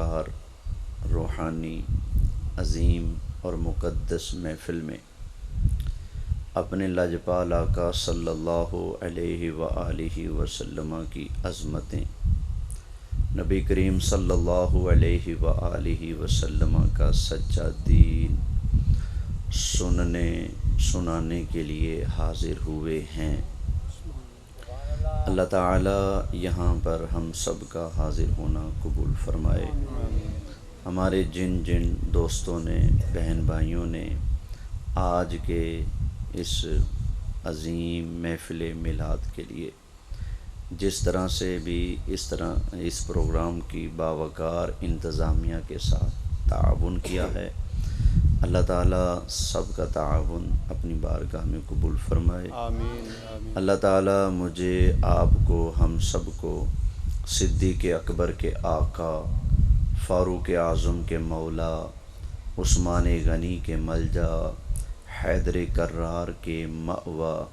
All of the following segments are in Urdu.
باوقار روحانی عظیم اور مقدس محفل میں اپنے لاجپال آقا صلی اللہ علیہ وآلہ وسلم کی عظمتیں، نبی کریم صلی اللہ علیہ وآلہ وسلم کا سچا دین سنانے کے لیے حاضر ہوئے ہیں۔ اللہ تعالی یہاں پر ہم سب کا حاضر ہونا قبول فرمائے۔ ہمارے جن جن دوستوں نے، بہن بھائیوں نے آج کے اس عظیم محفل میلاد کے لیے جس طرح سے بھی اس پروگرام کی باوقار انتظامیہ کے ساتھ تعاون کیا ہے، اللہ تعالیٰ سب کا تعاون اپنی بارگاہ میں قبول فرمائے۔ آمین۔ اللہ تعالیٰ مجھے، آپ کو، ہم سب کو صدیق اکبر کے آقا، فاروق اعظم کے مولا، عثمان غنی کے ملجا، حیدر کرار کے مأویٰ،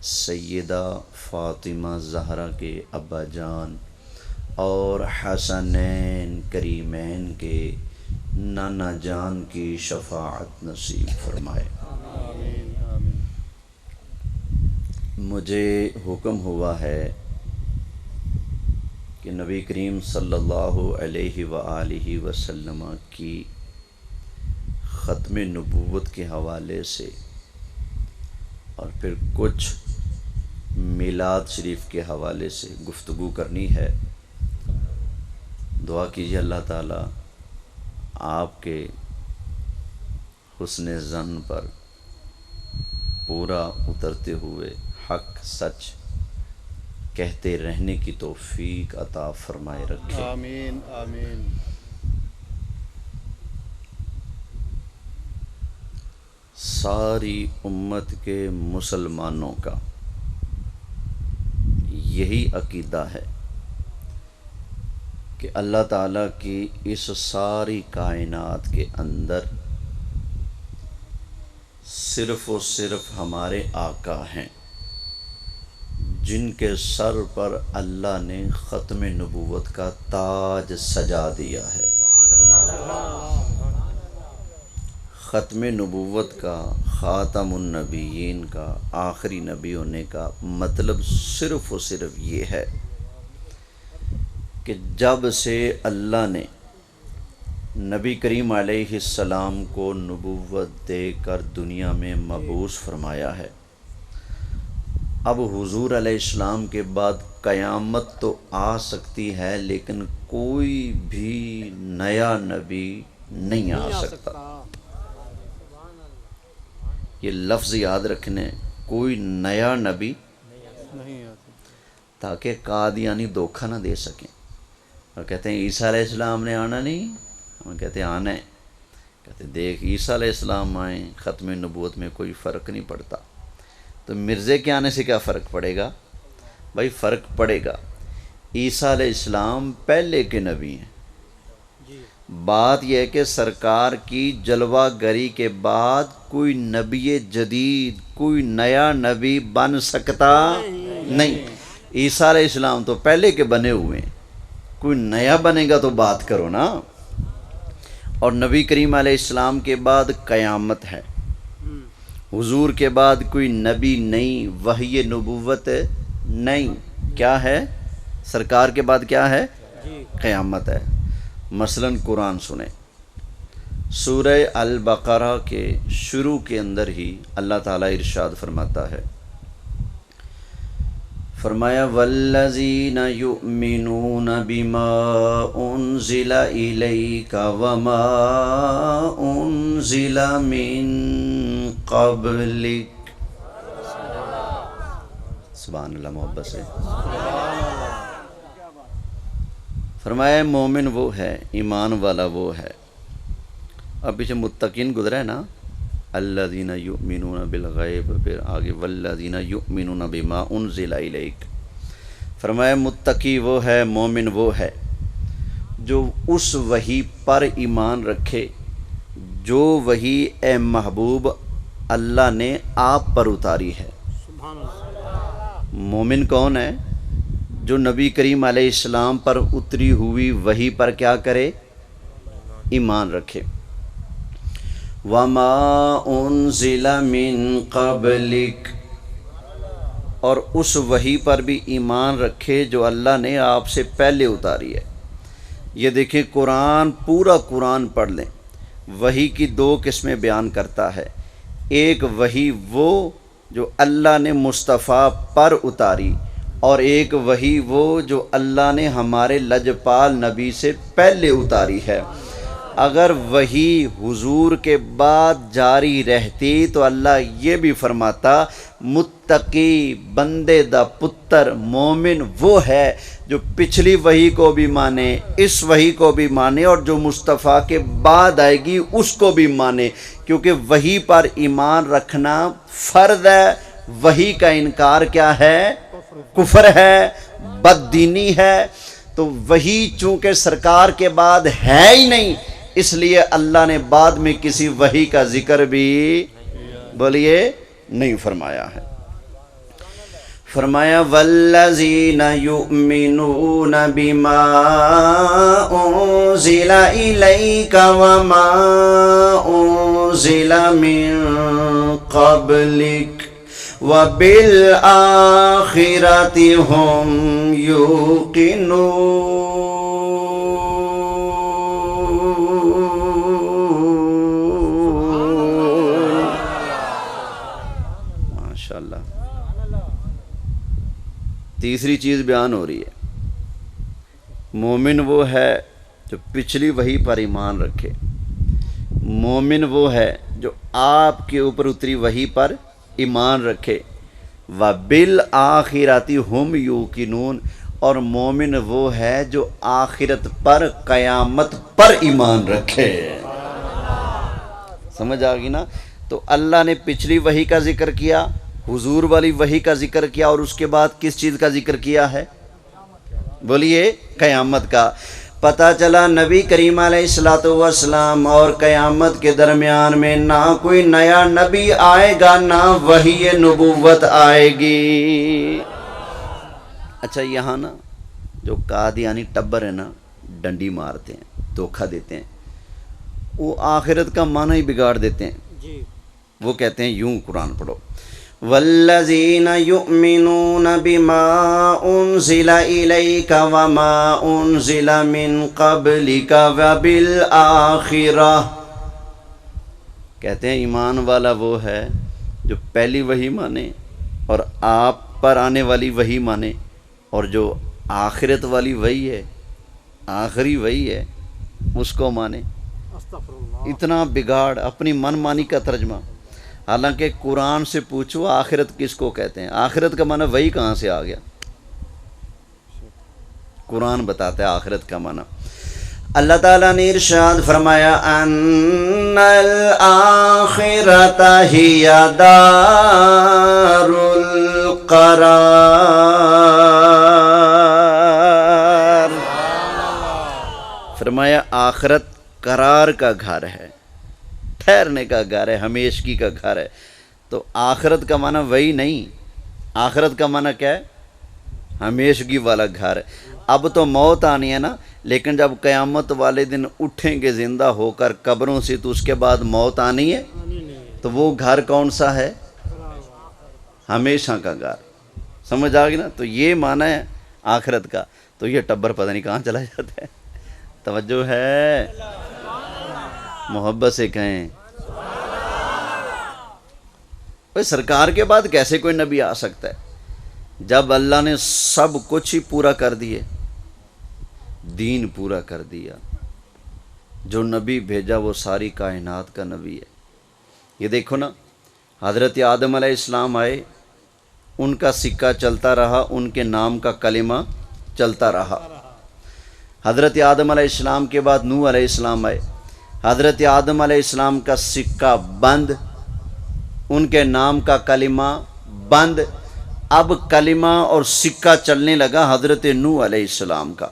سیدہ فاطمہ زہرا کے ابا جان اور حسنین کریمین کے نانا جان کی شفاعت نصیب فرمائے۔ آمین آمین۔ مجھے حکم ہوا ہے کہ نبی کریم صلی اللہ علیہ وآلہ وسلم کی ختم نبوت کے حوالے سے اور پھر کچھ میلاد شریف کے حوالے سے گفتگو کرنی ہے۔ دعا کیجیے اللہ تعالیٰ آپ کے حسن ظن پر پورا اترتے ہوئے حق سچ کہتے رہنے کی توفیق عطا فرمائے رکھے۔ آمین آمین۔ ساری امت کے مسلمانوں کا یہی عقیدہ ہے کہ اللہ تعالیٰ کی اس ساری کائنات کے اندر صرف و صرف ہمارے آقا ہیں جن کے سر پر اللہ نے ختم نبوت کا تاج سجا دیا ہے۔ ختم نبوت کا، خاتم النبیین کا، آخری نبی ہونے کا مطلب صرف و صرف یہ ہے کہ جب سے اللہ نے نبی کریم علیہ السلام کو نبوت دے کر دنیا میں مبعوث فرمایا ہے، اب حضور علیہ السلام کے بعد قیامت تو آ سکتی ہے لیکن کوئی بھی نیا نبی نہیں آ سکتا۔ یہ لفظ یاد رکھنے، کوئی نیا نبی نہیں آتے، تاکہ قادیانی دھوکہ نہ دے سکیں اور کہتے ہیں عیسیٰ علیہ السلام نے آنا نہیں، ہم کہتے ہیں آنا ہے، کہتے ہیں دیکھ عیسیٰ علیہ السلام آئیں، ختم نبوت میں کوئی فرق نہیں پڑتا، تو مرزے کے آنے سے کیا فرق پڑے گا؟ بھائی فرق پڑے گا۔ عیسیٰ علیہ السلام پہلے کے نبی ہیں، بات یہ ہے کہ سرکار کی جلوہ گری کے بعد کوئی نبی جدید، کوئی نیا نبی بن سکتا نہیں۔ عیسیٰ علیہ السلام تو پہلے کے بنے ہوئے ہیں، کوئی نیا بنے گا تو بات کرو نا۔ اور نبی کریم علیہ السلام کے بعد قیامت ہے، حضور کے بعد کوئی نبی نہیں، وحی نبوت نہیں، کیا ہے؟ سرکار کے بعد کیا ہے؟ قیامت ہے۔ مثلا قرآن سنیں، سورہ البقرہ کے شروع کے اندر ہی اللہ تعالیٰ ارشاد فرماتا ہے، فرمایا والذین یؤمنون بما انزل الیک وما انزل من قبلک۔ سبحان اللہ، محبت سے فرمایا مومن وہ ہے، ایمان والا وہ ہے۔ اب پیچھے متقین گزرا ہے نا، الذین یؤمنون بالغیب، پھر آگے والذین یؤمنون بما انزل الیک۔ فرمایا متقی وہ ہے، مومن وہ ہے جو اس وحی پر ایمان رکھے جو وحی اے محبوب اللہ نے آپ پر اتاری ہے۔ مومن کون ہے؟ جو نبی کریم علیہ السلام پر اتری ہوئی وحی پر کیا کرے؟ ایمان رکھے۔ وما انزل من قبلک، اور اس وحی پر بھی ایمان رکھے جو اللہ نے آپ سے پہلے اتاری ہے۔ یہ دیکھیں قرآن، پورا قرآن پڑھ لیں، وحی کی دو قسمیں بیان کرتا ہے۔ ایک وحی وہ جو اللہ نے مصطفیٰ پر اتاری، اور ایک وحی وہ جو اللہ نے ہمارے لجپال نبی سے پہلے اتاری ہے۔ اگر وحی حضور کے بعد جاری رہتی تو اللہ یہ بھی فرماتا متقی بندے دا پتر مومن وہ ہے جو پچھلی وحی کو بھی مانے، اس وحی کو بھی مانے، اور جو مصطفیٰ کے بعد آئے گی اس کو بھی مانے، کیونکہ وحی پر ایمان رکھنا فرض ہے۔ وحی کا انکار کیا ہے؟ کفر ہے، بد دینی ہے۔ تو وحی چونکہ سرکار کے بعد ہے ہی نہیں، اس لیے اللہ نے بعد میں کسی وحی کا ذکر بھی بولیے نہیں فرمایا ہے۔ فرمایا والذین یؤمنون بما انزل الیک وما انزل من قبلک وبالآخرۃ هم یوقنون۔ ماشاءاللہ، تیسری چیز بیان ہو رہی ہے۔ مومن وہ ہے جو پچھلی وحی پر ایمان رکھے، مومن وہ ہے جو آپ کے اوپر اتری وحی پر ایمان رکھے، وَبِالْآخِرَةِ هُمْ یوقنون، اور مومن وہ ہے جو آخرت پر، قیامت پر ایمان رکھے۔ سمجھ آ گئی نا؟ تو اللہ نے پچھلی وحی کا ذکر کیا، حضور والی وحی کا ذکر کیا، اور اس کے بعد کس چیز کا ذکر کیا ہے؟ بولیے قیامت کا۔ پتہ چلا نبی کریم علیہ السلام اور قیامت کے درمیان میں نہ کوئی نیا نبی آئے گا، نہ وحی نبوت آئے گی۔ اچھا، یہاں نا جو قادیانی ٹبر ہے نا، ڈنڈی مارتے ہیں، دھوکہ دیتے ہیں، وہ آخرت کا معنی ہی بگاڑ دیتے ہیں۔ وہ کہتے ہیں یوں قرآن پڑھو، والذین یؤمنون بما انزل الیک وما انزل من قبلک وبالآخرہ، کہتے ہیں ایمان والا وہ ہے جو پہلی وحی مانے اور آپ پر آنے والی وحی مانے، اور جو آخرت والی وحی ہے، آخری وحی ہے، اس کو مانے۔ اتنا بگاڑ، اپنی من مانی کا ترجمہ۔ حالانکہ قرآن سے پوچھو آخرت کس کو کہتے ہیں؟ آخرت کا معنی وہی کہاں سے آ گیا؟ قرآن بتاتا ہے آخرت کا معنی۔ اللہ تعالیٰ نے ارشاد فرمایا ان الآخرۃ ہی دار القرار، فرمایا آخرت قرار کا گھر ہے، ٹھہرنے کا گھر ہے، ہمیشگی کا گھر ہے۔ تو آخرت کا معنی وہی نہیں، آخرت کا معنی کیا ہے؟ ہمیشگی والا گھر۔ اب تو موت آنی ہے نا، لیکن جب قیامت والے دن اٹھیں گے زندہ ہو کر قبروں سے، تو اس کے بعد موت آنی ہے، تو وہ گھر کون سا ہے؟ ہمیشہ کا گھر۔ سمجھ آ گئی نا؟ تو یہ معنی ہے آخرت کا۔ تو یہ ٹبر پتہ نہیں کہاں چلا جاتا ہے۔ توجہ ہے؟ محبت سے کہیں بھائی سرکار کے بعد کیسے کوئی نبی آ سکتا ہے جب اللہ نے سب کچھ ہی پورا کر دیے، دین پورا کر دیا۔ جو نبی بھیجا وہ ساری کائنات کا نبی ہے۔ یہ دیکھو نا، حضرت آدم علیہ السلام آئے، ان کا سکہ چلتا رہا، ان کے نام کا کلمہ چلتا رہا۔ حضرت آدم علیہ السلام کے بعد نوح علیہ السلام آئے، حضرت آدم علیہ السلام کا سکہ بند، ان کے نام کا کلمہ بند۔ اب کلمہ اور سکہ چلنے لگا حضرت نوح علیہ السلام کا۔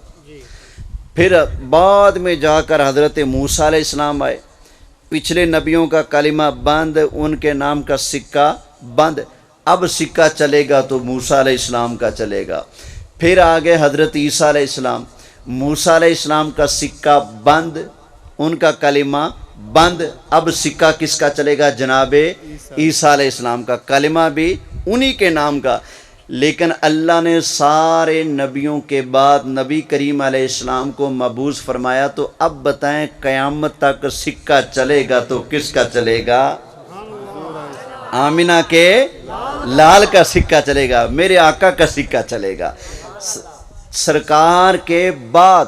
پھر بعد میں جا کر حضرت موسیٰ علیہ السلام آئے، پچھلے نبیوں کا کلمہ بند، ان کے نام کا سکہ بند۔ اب سکہ چلے گا تو موسیٰ علیہ السلام کا چلے گا۔ پھر آگے حضرت عیسیٰ علیہ السلام، موسیٰ علیہ السلام کا سکہ بند، ان کا کلمہ بند. اب سکہ کس کا چلے گا؟ جناب عیسیٰ علیہ السلام کا. کلمہ بھی انہی کے نام کا. لیکن اللہ نے سارے نبیوں کے بعد نبی کریم علیہ السلام کو مبعوث فرمایا. تو اب بتائیں قیامت تک سکہ چلے گا تو کس کا چلے گا؟ آمینہ کے لال کا سکہ چلے گا، میرے آقا کا سکہ چلے گا. سرکار کے بعد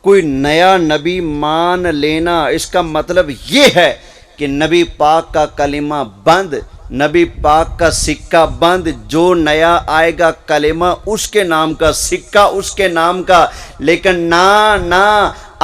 کوئی نیا نبی مان لینا، اس کا مطلب یہ ہے کہ نبی پاک کا کلمہ بند، نبی پاک کا سکہ بند. جو نیا آئے گا کلمہ اس کے نام کا، سکہ اس کے نام کا. لیکن نہ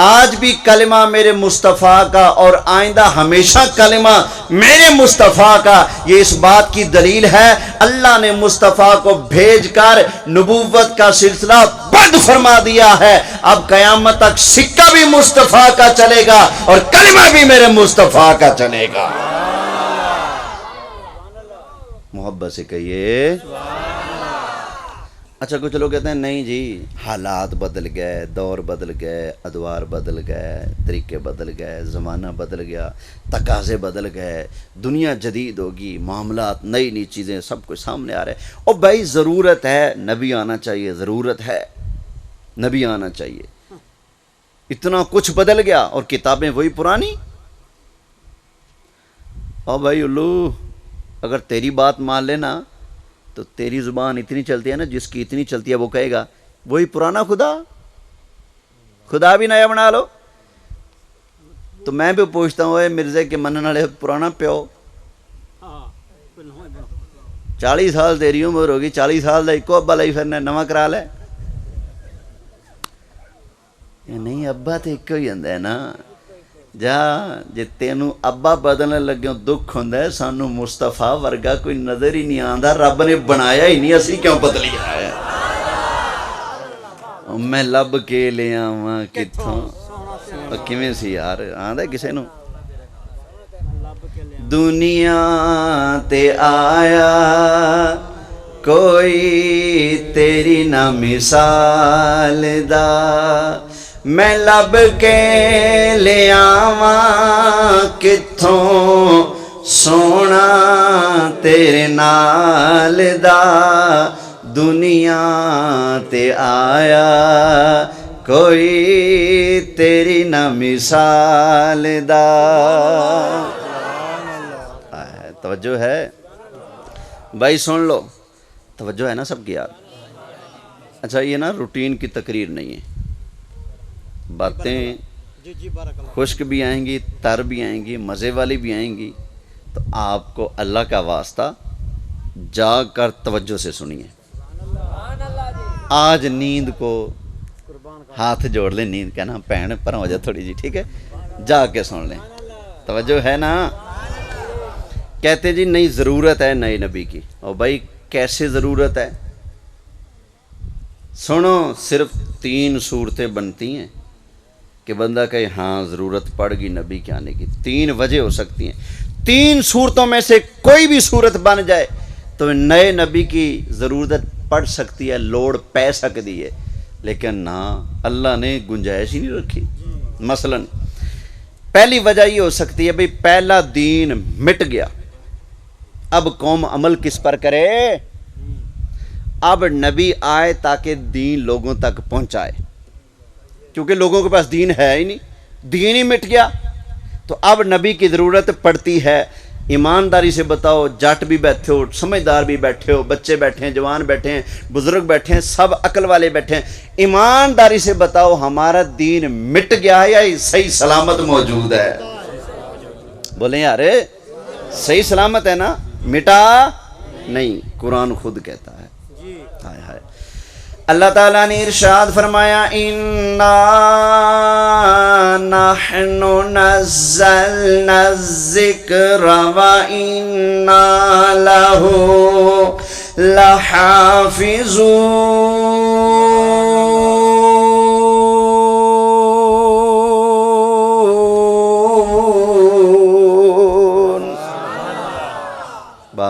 آج بھی کلمہ میرے مصطفیٰ کا اور آئندہ ہمیشہ کلمہ میرے مصطفیٰ کا. یہ اس بات کی دلیل ہے اللہ نے مصطفیٰ کو بھیج کر نبوت کا سلسلہ بند فرما دیا ہے. اب قیامت تک سکہ بھی مصطفیٰ کا چلے گا اور کلمہ بھی میرے مصطفیٰ کا چلے گا. محبت سے کہیے. اچھا کچھ لوگ کہتے ہیں نہیں جی حالات بدل گئے، دور بدل گئے، ادوار بدل گئے، طریقے بدل گئے، زمانہ بدل گیا، تقاضے بدل گئے، دنیا جدید ہوگی، معاملات نئی نئی چیزیں سب کچھ سامنے آ رہے ہیں. اور بھائی ضرورت ہے نبی آنا چاہیے، ضرورت ہے نبی آنا چاہیے. اتنا کچھ بدل گیا اور کتابیں وہی پرانی. اور بھائی الو اگر تیری بات مان لینا تو تیری زبان اتنی چلتی ہے نا، جس کی اتنی چلتی ہے وہ کہے گا وہی پرانا خدا بھی نیا بنا لو. تو میں بھی پوچھتا ہوں اے مرزے کے منن والے پرانا پیو 40 سال تیری عمر ہوگی، 40 سال کا ایکو ابا لائی پھرنا، نواں کرا لے. نہیں ابا تو ایک ہی ہوندا ہے نا. جا جے تینوں ابا بدلنے لگے دکھ ہوندا ہے. سانو مصطفیٰ ورگا کوئی نظر ہی نہیں آندا، رب نے بنایا ہی نہیں، اسی کیوں بدلیا ہے. میں لب کے لے آواں کتھوں کیویں سی یار آندا کسے نو. دنیا تے آیا کوئی تیری نہ مثال دا، میں لب کے لے آواں کتھوں سونا تیرے نال دا. دنیا تے آیا کوئی تیری نہ مثال دا. توجہ ہے بھائی؟ سن لو توجہ ہے نا سب کی یار. اچھا یہ نا روٹین کی تقریر نہیں ہے، باتیں خشک بھی آئیں گی، تر بھی آئیں گی، مزے والی بھی آئیں گی. تو آپ کو اللہ کا واسطہ جاگ کر توجہ سے سنیے. آج نیند کو ہاتھ جوڑ لیں، نیند کہنا پہن پر ہو جائے تھوڑی جی، ٹھیک ہے، جا کے سن لیں. توجہ ہے نا؟ کہتے جی نہیں ضرورت ہے نئے نبی کی. اور بھائی کیسے ضرورت ہے؟ سنو، صرف 3 صورتیں بنتی ہیں کہ بندہ کہے ہاں ضرورت پڑ گئی نبی کے آنے کی. 3 وجہ ہو سکتی ہیں. 3 صورتوں میں سے کوئی بھی صورت بن جائے تو نئے نبی کی ضرورت پڑ سکتی ہے، لوڑ پہ سکتی ہے. لیکن نہ اللہ نے گنجائش ہی نہیں رکھی. مثلا پہلی وجہ یہ ہو سکتی ہے بھئی پہلا دین مٹ گیا، اب قوم عمل کس پر کرے؟ اب نبی آئے تاکہ دین لوگوں تک پہنچائے، کیونکہ لوگوں کے پاس دین ہے ہی نہیں، دین ہی مٹ گیا. تو اب نبی کی ضرورت پڑتی ہے. ایمانداری سے بتاؤ، جٹ بھی بیٹھے ہو، سمجھدار بھی بیٹھے ہو، بچے بیٹھے ہیں، جوان بیٹھے ہیں، بزرگ بیٹھے ہیں، سب عقل والے بیٹھے ہیں، ایمانداری سے بتاؤ ہمارا دین مٹ گیا ہے یا صحیح سلامت موجود ہے؟ بولیں یار صحیح سلامت ہے نا، مٹا نہیں. قرآن خود کہتا ہے. ہائے ہائے. اللہ تعالیٰ نے ارشاد فرمایا اِنَّا نَحْنُ نَزَّلْنَا الذِّكْرَ وَإِنَّا لَهُ لَحَافِظُونَ.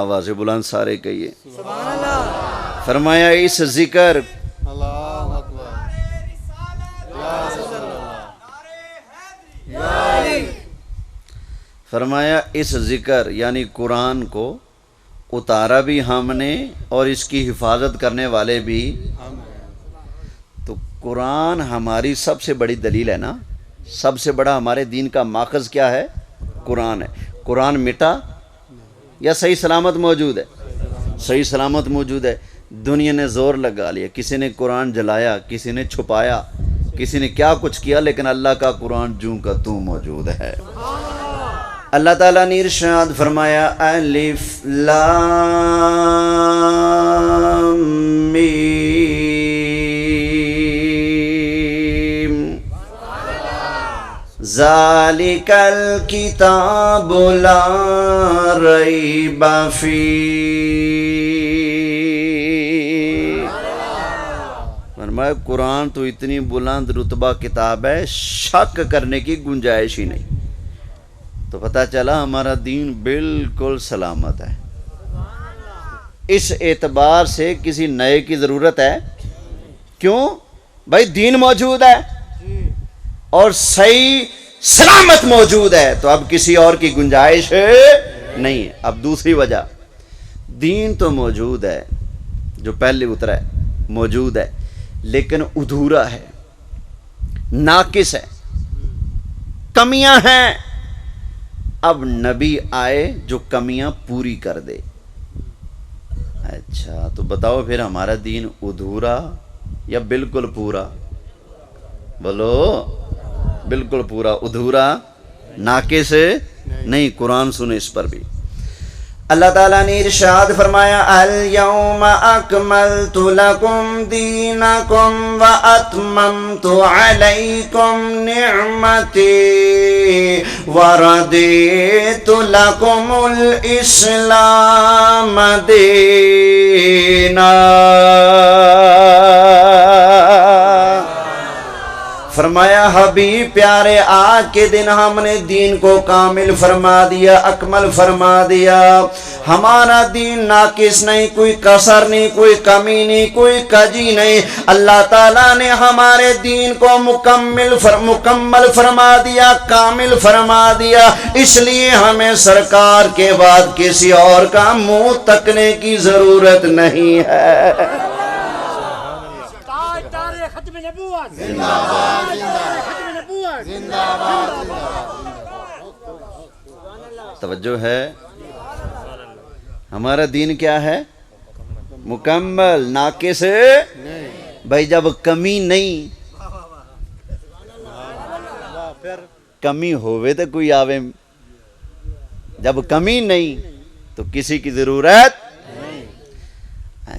آواز بلند سارے کہیے فرمایا اس ذکر فرمایا اس ذکر یعنی قرآن کو اتارا بھی ہم نے اور اس کی حفاظت کرنے والے بھی. تو قرآن ہماری سب سے بڑی دلیل ہے نا. سب سے بڑا ہمارے دین کا ماخذ کیا ہے؟ قرآن ہے. قرآن مٹا یا صحیح سلامت موجود ہے؟ صحیح سلامت موجود ہے. دنیا نے زور لگا لیا، کسی نے قرآن جلایا، کسی نے چھپایا، کسی نے کیا کچھ کیا، لیکن اللہ کا قرآن جوں کا توں موجود ہے. اللہ تعالیٰ نے ارشاد فرمایا الف لام میم ذالک الکتاب لا ریب فیہ. فرمایا قرآن تو اتنی بلند رتبہ کتاب ہے، شک کرنے کی گنجائش ہی نہیں. تو پتہ چلا ہمارا دین بالکل سلامت ہے. اس اعتبار سے کسی نئے کی ضرورت ہے؟ کیوں بھائی؟ دین موجود ہے اور صحیح سلامت موجود ہے، تو اب کسی اور کی گنجائش نہیں ہے. اب دوسری وجہ، دین تو موجود ہے جو پہلے اترا ہے، موجود ہے، لیکن ادھورا ہے، ناقص ہے، کمیاں ہیں. اب نبی آئے جو کمیاں پوری کر دے. اچھا تو بتاؤ پھر ہمارا دین ادھورا یا بالکل پورا؟ بولو بالکل پورا. ادھورا ناقص نہیں. قرآن سنو اس پر بھی. اللہ تعالیٰ نے ارشاد فرمایا الیوم اکملت لکم دینکم واتممت علیکم نعمتی وردیت لکم الاسلام دینا. فرمایا حبیب پیارے آج کے دن ہم نے دین کو کامل فرما دیا، اکمل فرما دیا. ہمارا دین ناقص نہیں، کوئی کسر نہیں، کوئی کمی نہیں، کوئی کجی نہیں. اللہ تعالیٰ نے ہمارے دین کو مکمل فرما دیا، کامل فرما دیا. اس لیے ہمیں سرکار کے بعد کسی اور کا منہ تکنے کی ضرورت نہیں ہے. توجہ ہے. ہمارا دین کیا ہے؟ مکمل، ناقص بھائی. جب کمی نہیں، کمی ہوئے تو کوئی آوے. جب کمی نہیں تو کسی کی ضرورت.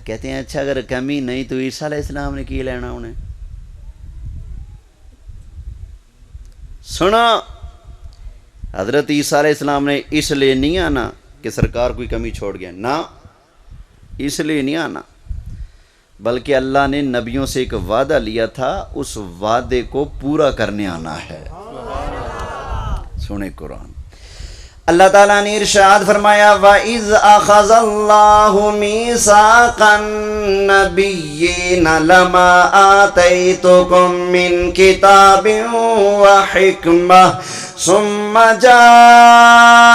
کہتے ہیں اچھا اگر کمی نہیں تو عیسیٰ علیہ السلام نے کی لینا انہیں؟ سنا، حضرت عیسیٰ علیہ السلام نے اس لیے نہیں آنا کہ سرکار کوئی کمی چھوڑ گیا، نہ اس لیے نہیں آنا، بلکہ اللہ نے نبیوں سے ایک وعدہ لیا تھا، اس وعدے کو پورا کرنے آنا ہے. سنیں قرآن. اللہ تعالیٰ نے ارشاد فرمایا وَإِذْ أَخَذَ اللَّهُ مِيثَاقَ النَّبِيِّينَ لَمَا آتَيْتُكُم مِّن كِتَابٍ وَحِكْمَةٍ ثُمَّ جَاءَكُمْ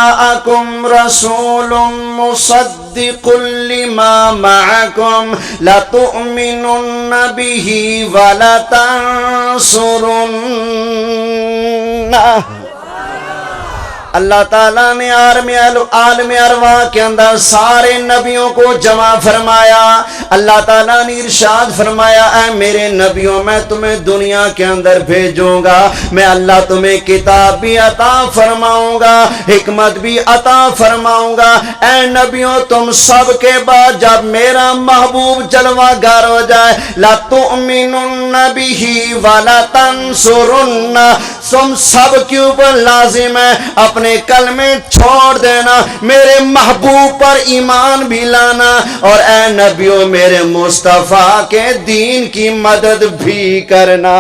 رَسُولٌ مُصَدِّقٌ لِّمَا مَعَكُمْ لَتُؤْمِنُنَّ بِهِ وَلَتَنصُرُنَّهُ. اللہ تعالیٰ نے عالم ارواح کے اندر سارے نبیوں کو جمع فرمایا. اللہ تعالیٰ نے ارشاد فرمایا اے میرے نبیوں میں تمہیں دنیا کے اندر بھیجوں گا، میں اللہ تمہیں کتاب بھی عطا فرماؤں گا، حکمت بھی عطا فرماؤں گا. اے نبیوں تم سب کے بعد جب میرا محبوب جلوہ گر ہو جائے لَتُؤْمِنُنَّ بِهِ وَلَتَنصُرُنَّ، تم سب کے اوپر لازم ہے اپنے کلمے چھوڑ دینا، میرے محبوب پر ایمان بھی لانا، اور اے نبیوں میرے مصطفیٰ کے دین کی مدد بھی کرنا.